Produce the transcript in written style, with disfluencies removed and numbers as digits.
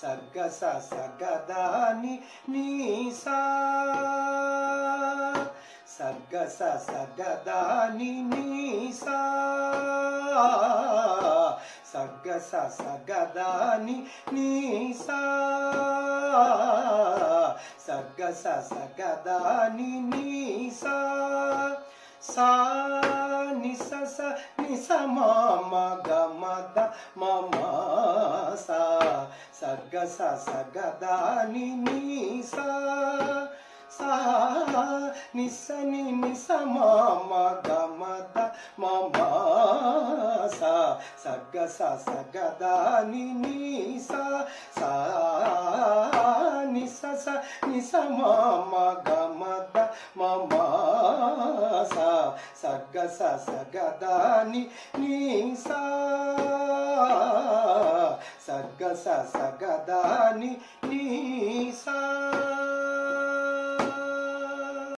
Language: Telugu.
సగ్గ స సగదాని నీ సా సగ్గ స సగదాని నీ సా సగ్గ స సగదాని నీ సా సగ్గ స సగదాని నీ సా సా ని స స ని స మ మ గ మ ద మ మ సా సగ్గ స సగదాని నీ సా సా ని స ని ని స మ మ గ మ ద మ మ సా సగ్గ స సగదాని నీ సా సా ని స స ని స మ మ గ మ ద మ మ సా సగ్గ స సగదాని నీ సా సగ్గ స సగదాని నీ సా